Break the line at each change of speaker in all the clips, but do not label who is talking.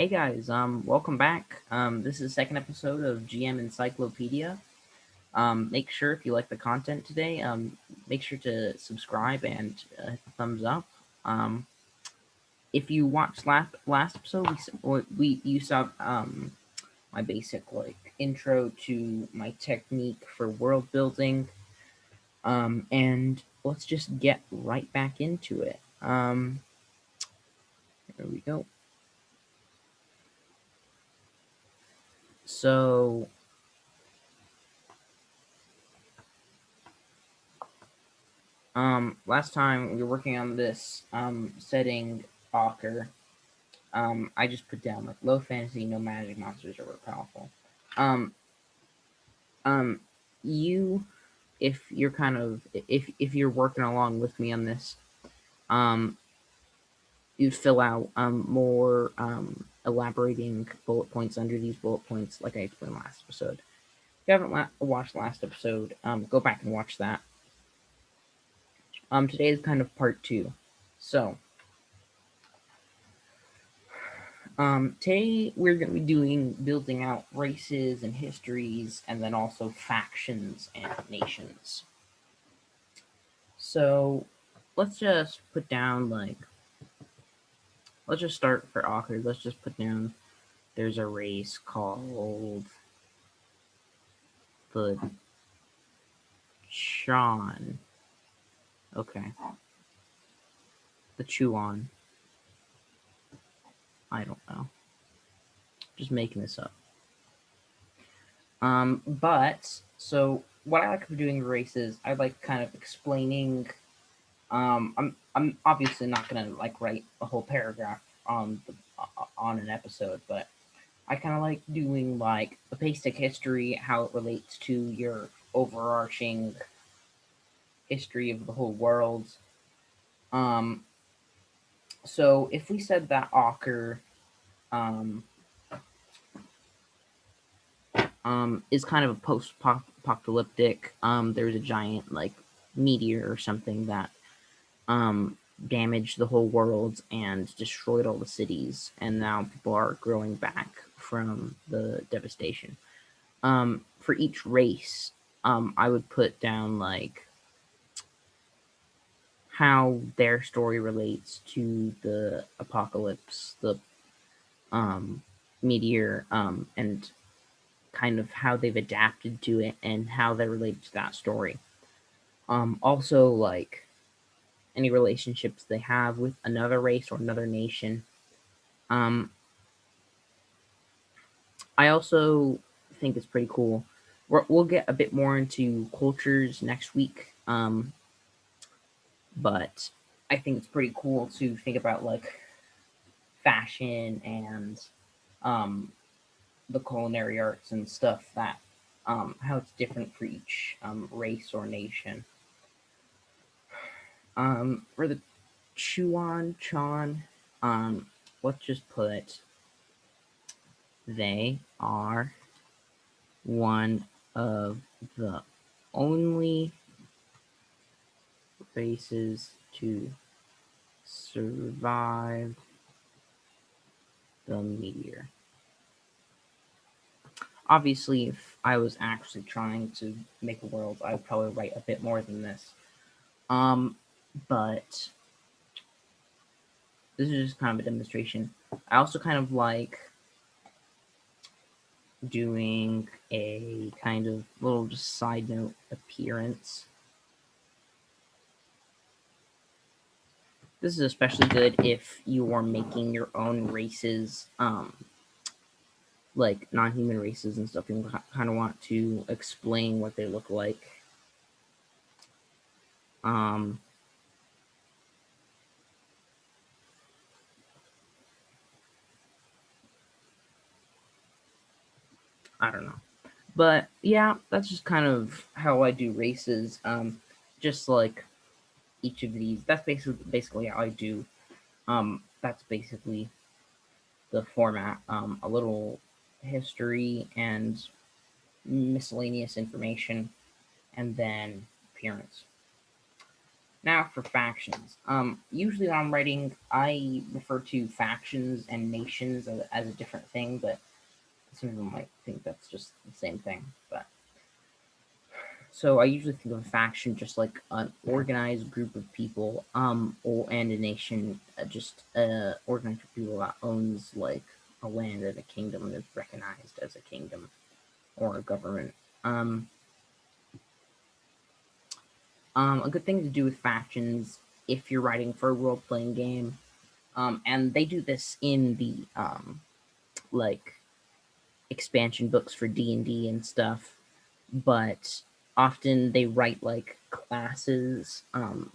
Hey guys, welcome back. This is the second episode of GM Encyclopedia. Make sure if you like the content today, make sure to subscribe and hit the thumbs up. Um, if you watched last episode, you saw my basic intro to my technique for world building. And let's just get right back into it. There we go. So last time we were working on this setting Ocker. I just put down like low fantasy, no magic monsters are powerful. Um, um, you, if you're if you're working along with me on this, um, you fill out more elaborating bullet points under these bullet points, like I explained last episode. If you haven't watched last episode, go back and watch that. Today is kind of part two, so. Today we're going to be building out races and histories, and then also factions and nations. So let's just put down let's just start for awkward. Let's just put down there's a race called the Chon. Okay, the Chuan. I don't know. Just making this up. But so what I like for doing races, I like kind of explaining. I'm obviously not gonna write a whole paragraph on an episode, but I kind of like doing the basic history, how it relates to your overarching history of the whole world. Um, so if we said that Ocker um, is kind of a post-apocalyptic, there's a giant meteor or something that damaged the whole world and destroyed all the cities, and now people are growing back from the devastation. For each race, I would put down how their story relates to the apocalypse, the meteor, and kind of how they've adapted to it and how they relate to that story. Also, any relationships they have with another race or another nation. I also think it's pretty cool. We'll get a bit more into cultures next week, but I think it's pretty cool to think about fashion and the culinary arts and stuff that how it's different for each race or nation. For the Chuan, let's just put they are one of the only races to survive the meteor. Obviously, if I was actually trying to make a world, I would probably write a bit more than this. But this is just kind of a demonstration. I also kind of like doing a kind of little just side note appearance. This is especially good if you are making your own races, like non-human races and stuff. You kind of want to explain what they look like. I don't know. But yeah, that's just kind of how I do races. Just like each of these, that's basically how I do. That's basically the format. A little history and miscellaneous information, and then appearance. Now for factions. Usually when I'm writing, I refer to factions and nations as a different thing, but some people might think that's just the same thing. But so I usually think of a faction just like an organized group of people, or and a nation, just organized group of people that owns like a land and a kingdom and is recognized as a kingdom or a government. Um, a good thing to do with factions if you're writing for a role playing game, and they do this in the like expansion books for D&D and stuff, but often they write like classes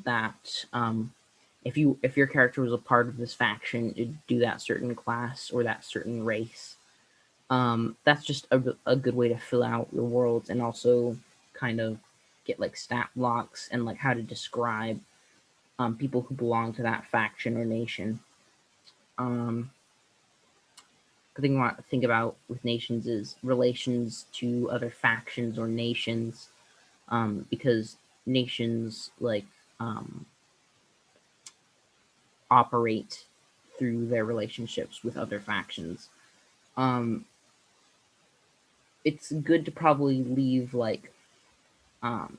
that if your character was a part of this faction, it'd do that certain class or that certain race. That's just a good way to fill out your worlds and also kind of get like stat blocks and like how to describe people who belong to that faction or nation. Um, the thing I want to think about with nations is relations to other factions or nations, because nations like um, operate through their relationships with other factions. Um, it's good to probably leave like, um,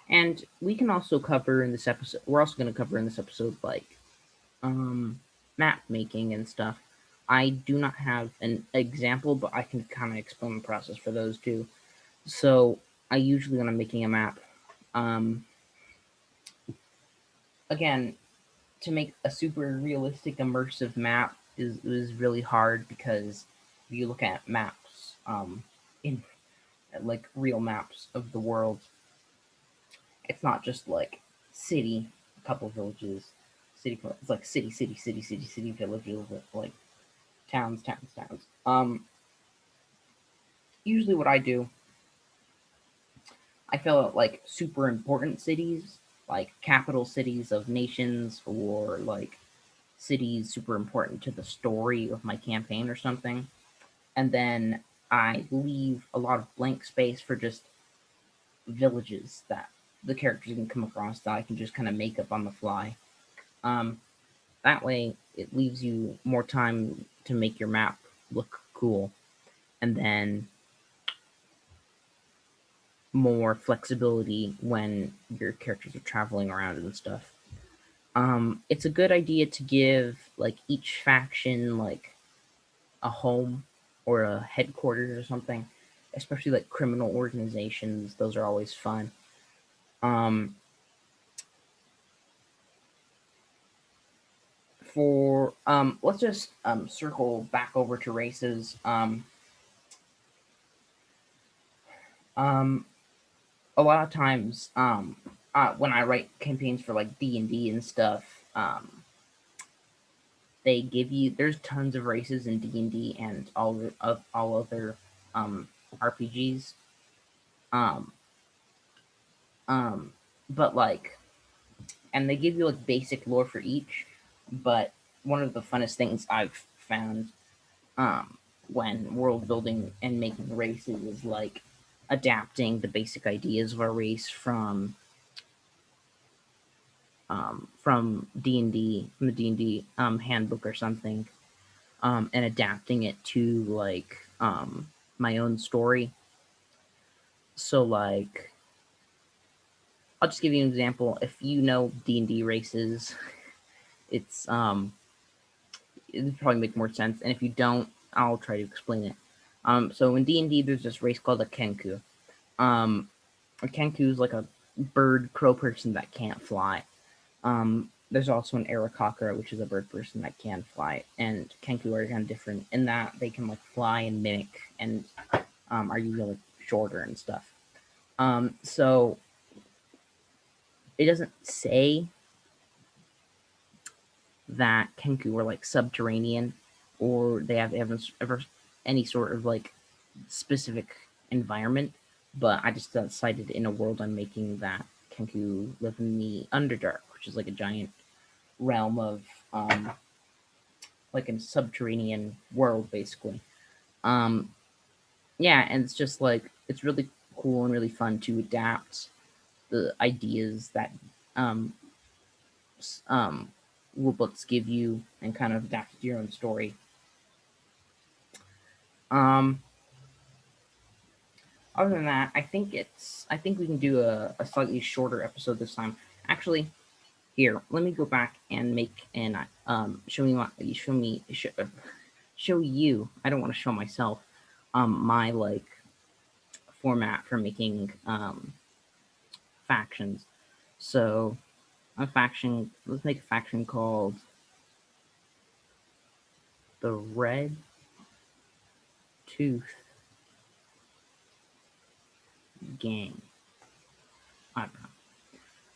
and we can also cover in this episode. We're also going to cover in this episode like map making and stuff. I do not have an example, but I can kind of explain the process for those two. So I usually, when I'm making a map, um, again, to make a super realistic, immersive map is really hard because if you look at maps, in like real maps of the world, it's not just like city, a couple villages, city. It's like city, villages, like towns. Usually what I do, I fill out like super important cities, like capital cities of nations, or like cities super important to the story of my campaign or something. And then I leave a lot of blank space for just villages that the characters can come across that I can just kind of make up on the fly. Um, that way, it leaves you more time to make your map look cool, and then more flexibility when your characters are traveling around and stuff. It's a good idea to give like each faction like a home or a headquarters or something, especially like criminal organizations. Those are always fun. Um, for let's just circle back over to races. Um, a lot of times, when I write campaigns for like D&D and stuff, they give you there's tons of races in D&D and all other um, RPGs. Um, um, but like, and they give you like basic lore for each. But one of the funnest things I've found when world building and making races is like adapting the basic ideas of a race from D&D, from the D&D handbook or something, and adapting it to like my own story. So like, I'll just give you an example. If you know D&D races, it's it'd probably make more sense. And if you don't, I'll try to explain it. So in D&D, there's this race called a Kenku. A Kenku is like a bird crow person that can't fly. There's also an Arakakra, which is a bird person that can fly, and Kenku are kind of different in that they can like fly and mimic, and are usually like, shorter and stuff. So it doesn't say that Kenku are like subterranean, or they have ever any sort of like specific environment, but I just decided in a world I'm making that Kenku live in the Underdark, which is like a giant realm of like a subterranean world basically. Um, yeah, and it's just like it's really cool and really fun to adapt the ideas that rulebooks give you and kind of adapt it to your own story. Um, Other than that, I think we can do a slightly shorter episode this time. Actually, here, let me go back and make and show me show you. I don't want to show myself my like format for making factions. So a faction. Let's make a faction called the Red Tooth Gang. I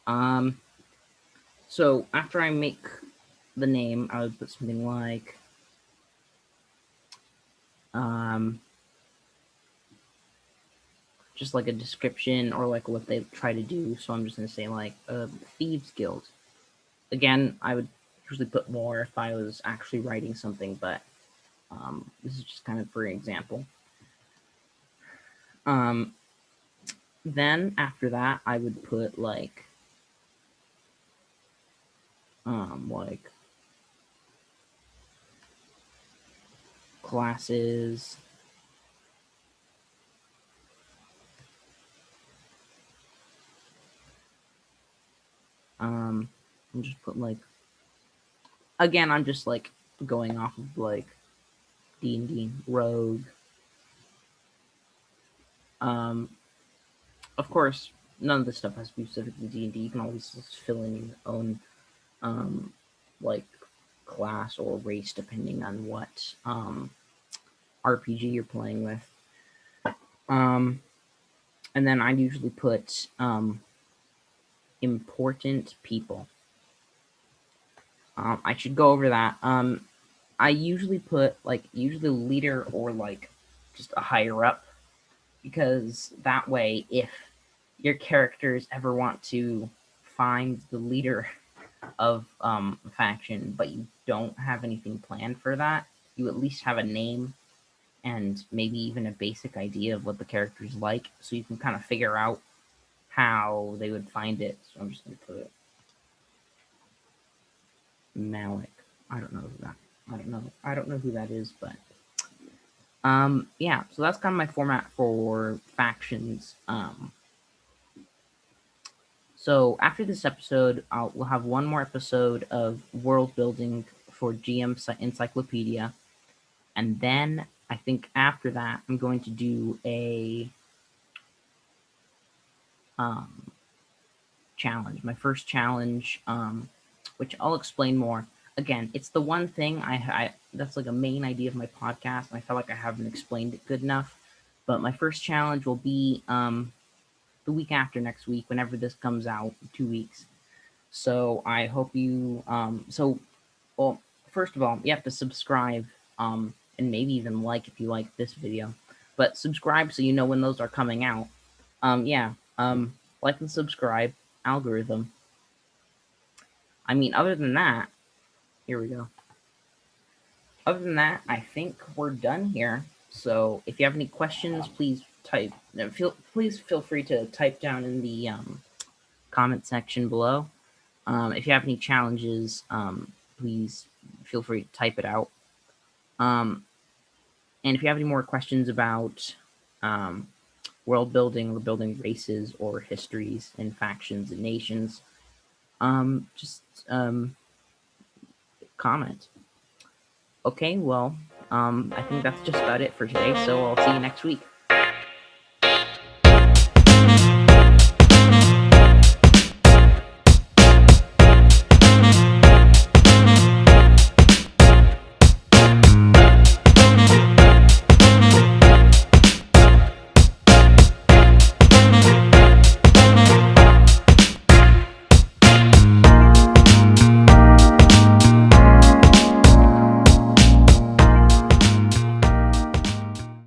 don't know. So after I make the name, I would put something like just like a description or like what they try to do. So I'm just gonna say like Thieves Guild. Again, I would usually put more if I was actually writing something, but this is just kind of for example. Then after that, I would put like classes. And just put like, again, I'm just like going off of like D&D rogue. Of course, none of this stuff has to be specific to D&D. You can always just fill in your own like class or race depending on what RPG you're playing with. And then I usually put important people. I should go over that. I usually put like usually leader or like just a higher up, because that way if your characters ever want to find the leader of a faction but you don't have anything planned for that, you at least have a name and maybe even a basic idea of what the character's like, so you can kind of figure out how they would find it. So I'm just gonna put it Malik. I don't know who that. I don't know who that is, but yeah. So that's kind of my format for factions. So after this episode, we'll have one more episode of world building for GM Encyclopedia, and then I think after that I'm going to do a challenge, my first challenge, which I'll explain more. Again, it's the one thing I that's like a main idea of my podcast, and I felt like I haven't explained it good enough. But my first challenge will be the week after next week, whenever this comes out, 2 weeks. So I hope you. Well, first of all, you have to subscribe, and maybe even like if you like this video. But subscribe so you know when those are coming out. Yeah. Like and subscribe. Algorithm. I mean, other than that, here we go. Other than that, I think we're done here. So if you have any questions, please type. Please feel free to type down in the comment section below. If you have any challenges, please feel free to type it out. And if you have any more questions about world building or building races or histories and factions and nations, just comment. Okay, well, I think that's just about it for today, so I'll see you next week.